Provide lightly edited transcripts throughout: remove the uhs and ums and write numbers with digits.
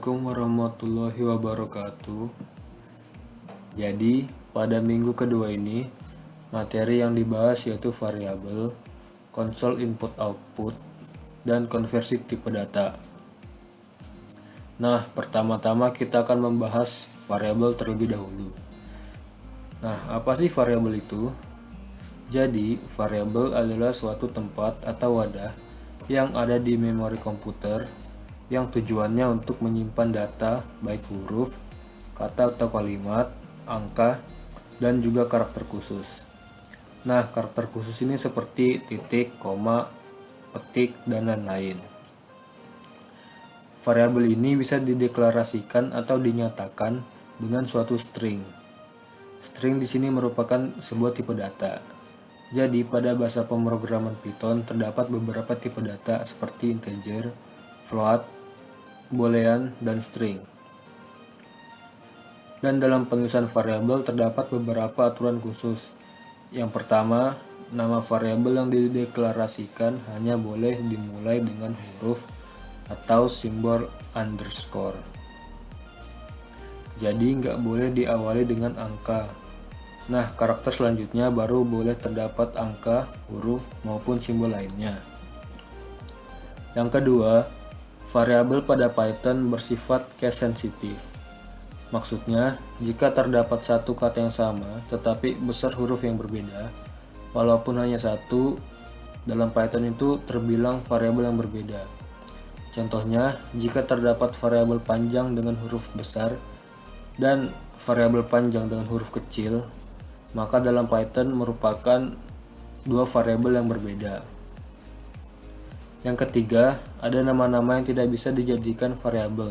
Assalamualaikum warahmatullahi wabarakatuh. Jadi, pada minggu kedua ini, materi yang dibahas yaitu variabel, konsol input-output, dan konversi tipe data. Nah, pertama-tama kita akan membahas variabel terlebih dahulu. Nah, apa sih variabel itu? Jadi, variabel adalah suatu tempat atau wadah yang ada di memori komputer yang tujuannya untuk menyimpan data baik huruf, kata atau kalimat, angka, dan juga karakter khusus. Nah, karakter khusus ini seperti titik, koma, petik, dan lain-lain. Variabel ini bisa dideklarasikan atau dinyatakan dengan suatu string. String di sini merupakan sebuah tipe data. Jadi, pada bahasa pemrograman Python terdapat beberapa tipe data seperti integer, float, boolean, dan string. Dan dalam penulisan variabel terdapat beberapa aturan khusus. Yang pertama, nama variabel yang dideklarasikan hanya boleh dimulai dengan huruf atau simbol underscore. Jadi nggak boleh diawali dengan angka. Nah, karakter selanjutnya baru boleh terdapat angka, huruf, maupun simbol lainnya. Yang kedua, variabel pada Python bersifat case sensitif. Maksudnya, jika terdapat satu kata yang sama tetapi besar huruf yang berbeda, walaupun hanya satu, dalam Python itu terbilang variabel yang berbeda. Contohnya, jika terdapat variabel panjang dengan huruf besar dan variabel panjang dengan huruf kecil, maka dalam Python merupakan dua variabel yang berbeda. Yang ketiga, ada nama-nama yang tidak bisa dijadikan variabel,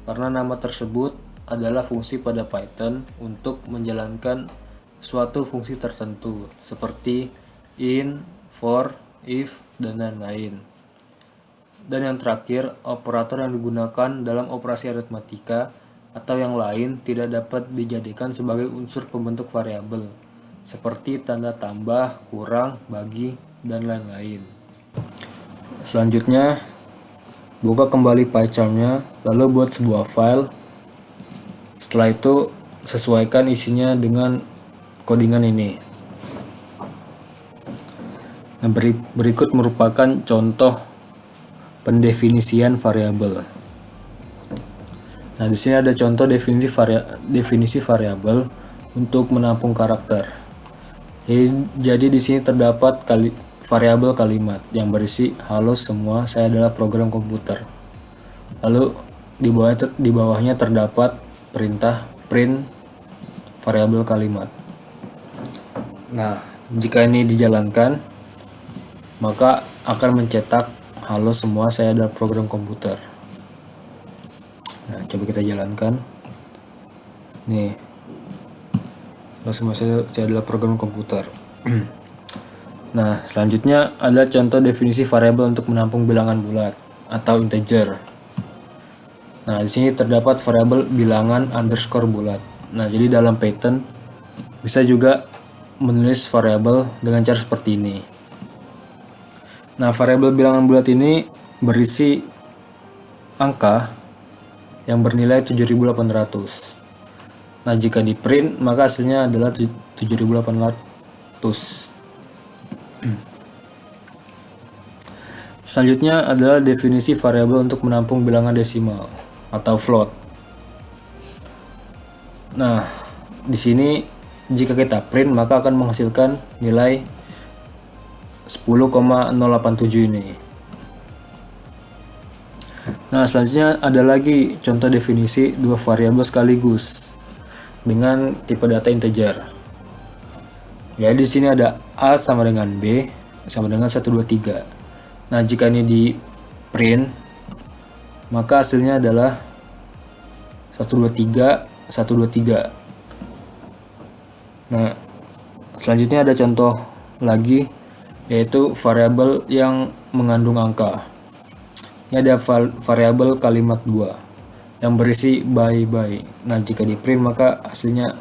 karena nama tersebut adalah fungsi pada Python untuk menjalankan suatu fungsi tertentu, seperti in, for, if, dan lain-lain. Dan yang terakhir, operator yang digunakan dalam operasi aritmatika atau yang lain tidak dapat dijadikan sebagai unsur pembentuk variabel, seperti tanda tambah, kurang, bagi, dan lain-lain. Selanjutnya, buka kembali PyCharm-nya, lalu buat sebuah file. Setelah itu, sesuaikan isinya dengan codingan ini. Nah, berikut merupakan contoh pendefinisian variabel. Nah, di sini ada contoh definisi variabel untuk menampung karakter. Jadi di sini terdapat variabel kalimat yang berisi halo semua, saya adalah program komputer. Lalu di bawahnya terdapat perintah print variabel kalimat. Nah, jika ini dijalankan, maka akan mencetak halo semua, saya adalah program komputer. Nah, coba kita jalankan. Nih, halo semua, saya adalah program komputer. Nah, selanjutnya ada contoh definisi variabel untuk menampung bilangan bulat atau integer. Nah, di sini terdapat variabel bilangan underscore bulat. Nah, jadi dalam Python bisa juga menulis variabel dengan cara seperti ini. Nah, variabel bilangan bulat ini berisi angka yang bernilai 7800. Nah, jika di print maka hasilnya adalah 7800. Selanjutnya adalah definisi variabel untuk menampung bilangan desimal atau float. Nah, di sini jika kita print maka akan menghasilkan nilai 10,087 ini. Nah, selanjutnya ada lagi contoh definisi dua variabel sekaligus dengan tipe data integer. Ya, di sini ada A sama dengan B sama dengan 123. Nah, jika ini di print maka hasilnya adalah 123. Nah, selanjutnya ada contoh lagi, yaitu variabel yang mengandung angka. Ini ada variabel kalimat 2 yang berisi bye-bye. Nah, jika di print maka hasilnya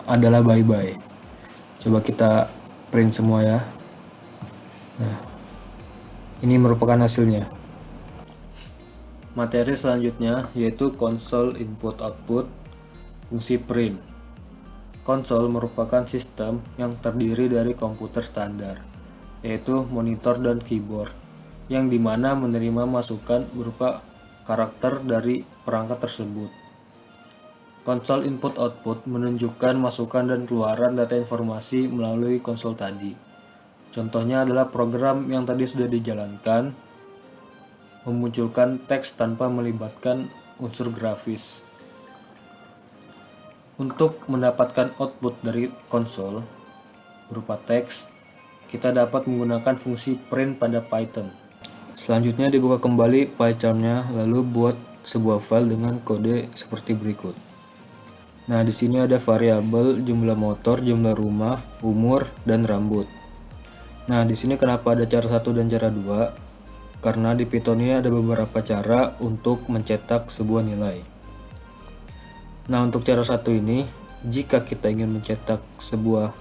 adalah bye-bye. Coba kita print semua ya. Nah, ini merupakan hasilnya. Materi selanjutnya yaitu konsol input output fungsi print. Konsol merupakan sistem yang terdiri dari komputer standar, yaitu monitor dan keyboard, yang dimana menerima masukan berupa karakter dari perangkat tersebut. Konsol input output menunjukkan masukan dan keluaran data informasi melalui konsol tadi. Contohnya adalah program yang tadi sudah dijalankan, memunculkan teks tanpa melibatkan unsur grafis. Untuk mendapatkan output dari konsol berupa teks, kita dapat menggunakan fungsi print pada Python. Selanjutnya dibuka kembali PyCharm-nya, lalu buat sebuah file dengan kode seperti berikut. Nah, di sini ada variabel jumlah motor, jumlah rumah, umur, dan rambut. Nah, di sini kenapa ada cara 1 dan cara 2? Karena di Python ini ada beberapa cara untuk mencetak sebuah nilai. Nah, untuk cara 1 ini, jika kita ingin mencetak sebuah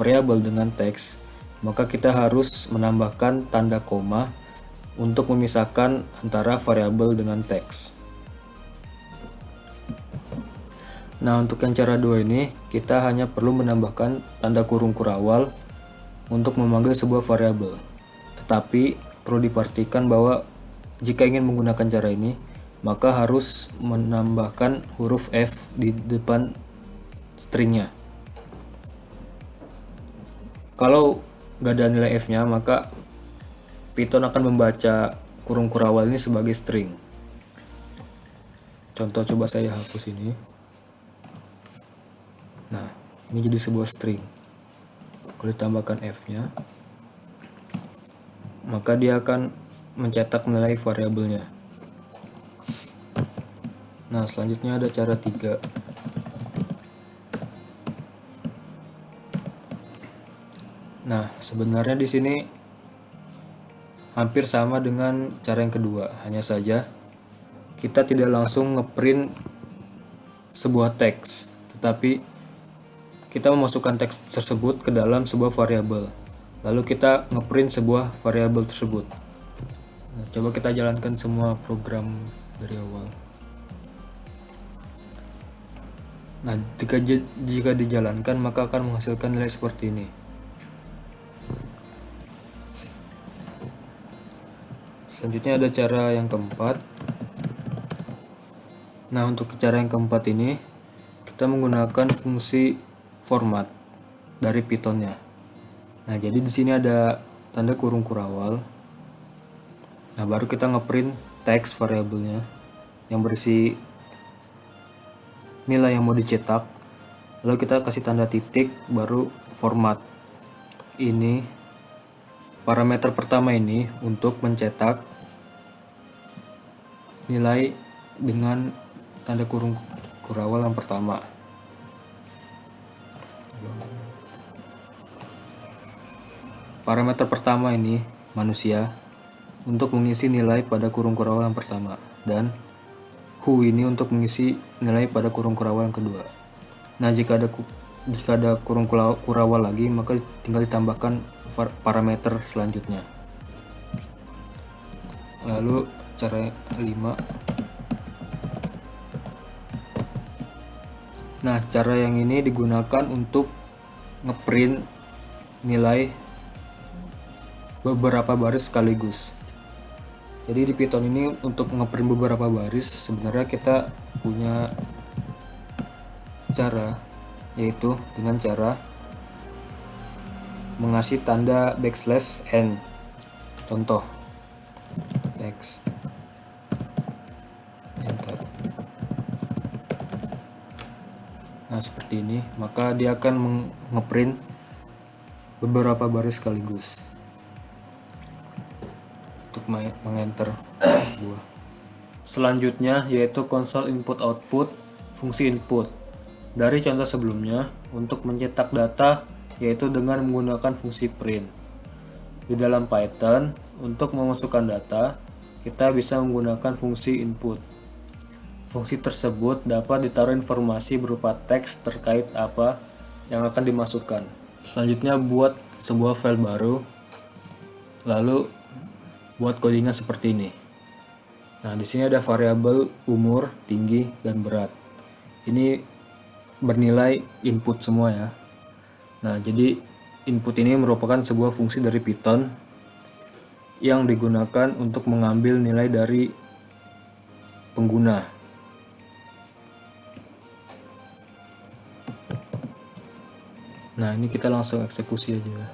variabel dengan teks, maka kita harus menambahkan tanda koma untuk memisahkan antara variabel dengan teks. Nah, untuk yang cara 2 ini, kita hanya perlu menambahkan tanda kurung kurawal untuk memanggil sebuah variabel. Tetapi perlu diperhatikan bahwa jika ingin menggunakan cara ini, maka harus menambahkan huruf F di depan stringnya. Kalau nggak ada nilai F-nya, maka Python akan membaca kurung kurawal ini sebagai string. Contoh, coba saya hapus ini. Nah, ini jadi sebuah string. Kalau ditambahkan F-nya, maka dia akan mencetak nilai variabelnya. Nah, selanjutnya ada cara 3. Nah, sebenarnya di sini hampir sama dengan cara yang kedua, hanya saja kita tidak langsung ngeprint sebuah teks, tetapi kita memasukkan teks tersebut ke dalam sebuah variabel. Lalu kita ngeprint sebuah variabel tersebut. Nah, coba kita jalankan semua program dari awal. Nah, jika dijalankan, maka akan menghasilkan nilai seperti ini. Selanjutnya ada cara yang keempat. Nah, untuk cara yang keempat ini, kita menggunakan fungsi format dari Python-nya. Nah, jadi di sini ada tanda kurung kurawal. Nah, baru kita ngeprint teks variabelnya yang berisi nilai yang mau dicetak. Lalu kita kasih tanda titik, baru format. Ini parameter pertama ini untuk mencetak nilai dengan tanda kurung kurawal yang pertama. Parameter pertama ini manusia untuk mengisi nilai pada kurung kurawal yang pertama, dan who ini untuk mengisi nilai pada kurung kurawal yang kedua. Nah, jika ada kurung kurawal lagi, maka tinggal ditambahkan parameter selanjutnya. Lalu cara 5. Nah, cara yang ini digunakan untuk ngeprint nilai beberapa baris sekaligus. Jadi di Python ini untuk ngeprint beberapa baris sebenarnya kita punya cara, yaitu dengan cara mengasih tanda \n. Contoh teks enter. Nah, seperti ini, maka dia akan ngeprint beberapa baris sekaligus untuk mengenter sebuah. Selanjutnya yaitu konsol input output fungsi input. Dari contoh sebelumnya, untuk mencetak data yaitu dengan menggunakan fungsi print. Di dalam Python, untuk memasukkan data, kita bisa menggunakan fungsi input. Fungsi tersebut dapat ditaruh informasi berupa teks terkait apa yang akan dimasukkan. Selanjutnya buat sebuah file baru, lalu buat codingnya seperti ini. Nah, di sini ada variabel umur, tinggi, dan berat. Ini bernilai input semua ya. Nah, jadi input ini merupakan sebuah fungsi dari Python yang digunakan untuk mengambil nilai dari pengguna. Nah, ini kita langsung eksekusi aja.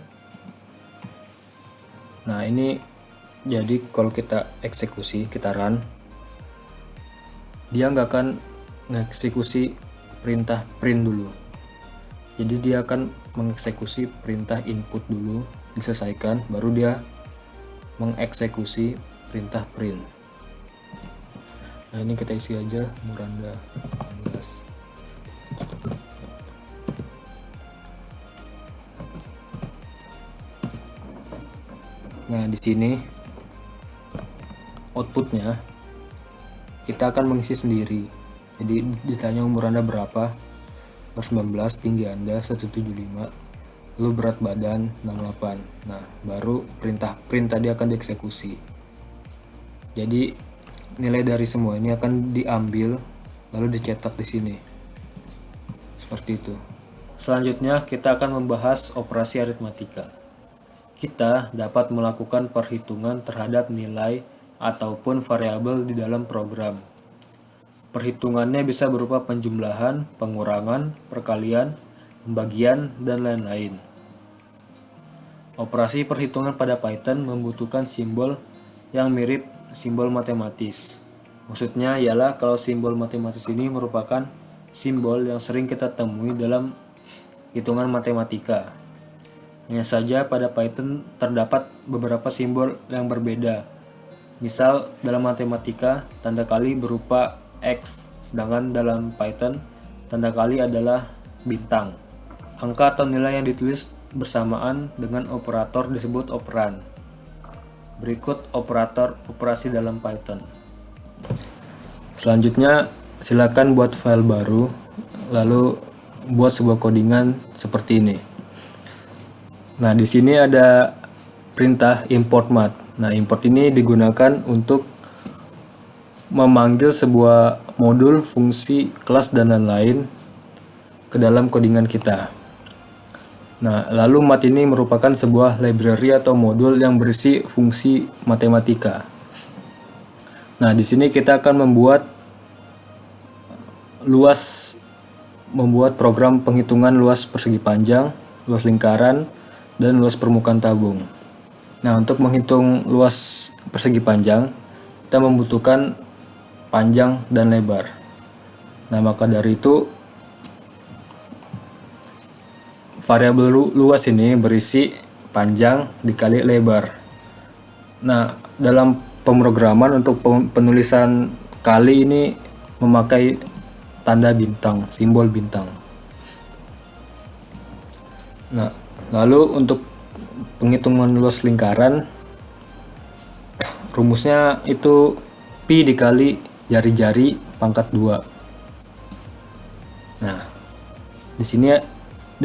Nah, ini jadi kalau kita eksekusi, kita run, dia nggak akan mengeksekusi perintah print dulu. Jadi dia akan mengeksekusi perintah input dulu, diselesaikan, baru dia mengeksekusi perintah print. Nah, ini kita isi aja Muranda 16. Nah, di sini outputnya kita akan mengisi sendiri. Jadi ditanya umur Anda berapa, 19, tinggi Anda 175, lalu berat badan 68. Nah, baru perintah print tadi akan dieksekusi. Jadi nilai dari semua ini akan diambil lalu dicetak di sini. Seperti itu. Selanjutnya kita akan membahas operasi aritmatika. Kita dapat melakukan perhitungan terhadap nilai ataupun variabel di dalam program. Perhitungannya bisa berupa penjumlahan, pengurangan, perkalian, pembagian, dan lain-lain. Operasi perhitungan pada Python membutuhkan simbol yang mirip simbol matematis. Maksudnya ialah kalau simbol matematis ini merupakan simbol yang sering kita temui dalam hitungan matematika. Hanya saja pada Python terdapat beberapa simbol yang berbeda. Misal dalam matematika tanda kali berupa X, sedangkan dalam Python tanda kali adalah bintang. Angka atau nilai yang ditulis bersamaan dengan operator disebut operan. Berikut operator operasi dalam Python. Selanjutnya silakan buat file baru, lalu buat sebuah codingan seperti ini. Nah, di sini ada perintah import mat. Nah, import ini digunakan untuk memanggil sebuah modul, fungsi, kelas, dan lain-lain ke dalam codingan kita. Nah, lalu mat ini merupakan sebuah library atau modul yang berisi fungsi matematika. Nah, di sini kita akan membuat program penghitungan luas persegi panjang, luas lingkaran, dan luas permukaan tabung. Nah, untuk menghitung luas persegi panjang, kita membutuhkan panjang dan lebar. Nah, maka dari itu variabel luas ini berisi panjang dikali lebar. Nah, dalam pemrograman untuk penulisan kali ini memakai tanda bintang, simbol bintang. Nah, lalu untuk penghitungan luas lingkaran, rumusnya itu pi dikali jari-jari pangkat 2. Nah, di sini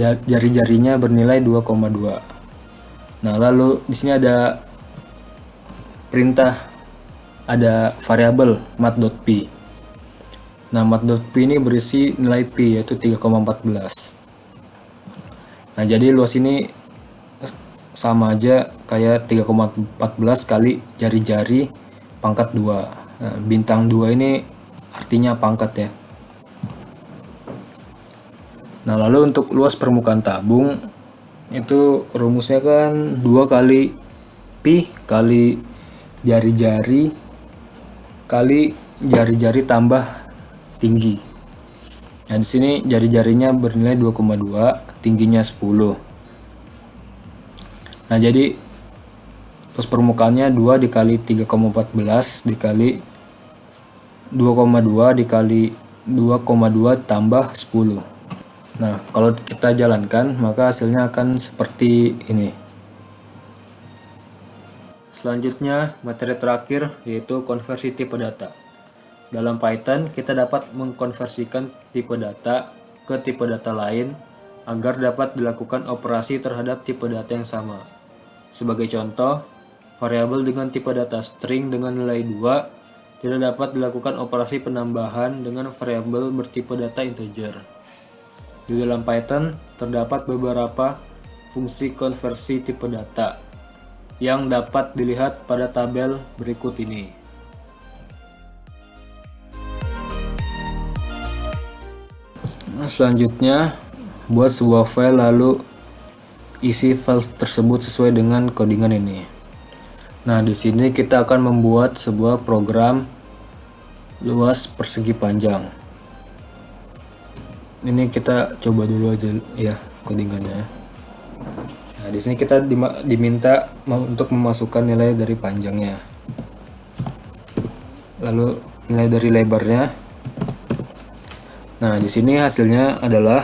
jari-jarinya bernilai 2,2. Nah, lalu di sini ada perintah, ada variabel mat.pi. Nah, mat.pi ini berisi nilai pi yaitu 3,14. Nah, jadi luas ini sama aja kayak 3,14 kali jari-jari pangkat 2. Nah, bintang 2 ini artinya pangkat ya. Nah, lalu untuk luas permukaan tabung itu rumusnya kan 2 kali pi kali jari-jari kali jari-jari tambah tinggi. Nah, di sini jari-jarinya bernilai 2,2, tingginya 10. Nah, jadi terus permukaannya 2 dikali 3,14 dikali 2,2 dikali 2,2 tambah 10. Nah, kalau kita jalankan maka hasilnya akan seperti ini. Selanjutnya, materi terakhir yaitu konversi tipe data. Dalam Python, kita dapat mengkonversikan tipe data ke tipe data lain agar dapat dilakukan operasi terhadap tipe data yang sama. Sebagai contoh, variabel dengan tipe data string dengan nilai 2 tidak dapat dilakukan operasi penambahan dengan variabel bertipe data integer. Di dalam Python terdapat beberapa fungsi konversi tipe data yang dapat dilihat pada tabel berikut ini. Nah, selanjutnya buat sebuah file lalu isi file tersebut sesuai dengan codingan ini. Nah, di sini kita akan membuat sebuah program luas persegi panjang. Ini kita coba dulu aja ya codingannya. Nah, di sini kita diminta untuk memasukkan nilai dari panjangnya. Lalu nilai dari lebarnya. Nah, di sini hasilnya adalah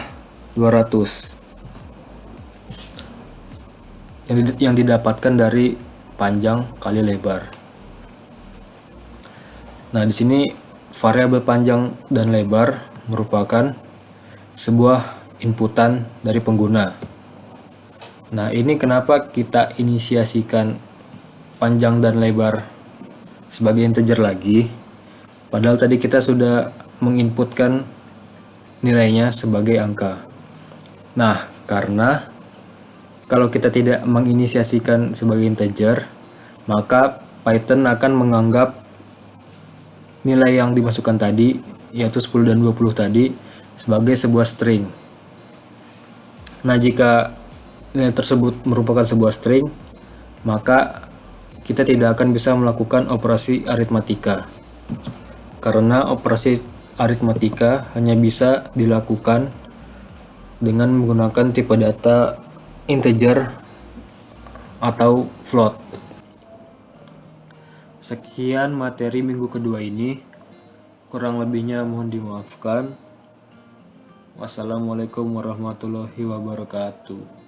200. Yang didapatkan dari panjang kali lebar. Nah, di sini variabel panjang dan lebar merupakan sebuah inputan dari pengguna. Nah, ini kenapa kita inisiasikan panjang dan lebar sebagai integer lagi, padahal tadi kita sudah menginputkan nilainya sebagai angka. Nah, karena kalau kita tidak menginisiasikan sebagai integer, maka Python akan menganggap nilai yang dimasukkan tadi, yaitu 10 dan 20 tadi, sebagai sebuah string. Nah, jika nilai tersebut merupakan sebuah string, maka kita tidak akan bisa melakukan operasi aritmatika. Karena operasi aritmatika hanya bisa dilakukan dengan menggunakan tipe data integer atau float. Sekian materi minggu kedua ini. Kurang lebihnya mohon dimaafkan. Wassalamualaikum warahmatullahi wabarakatuh.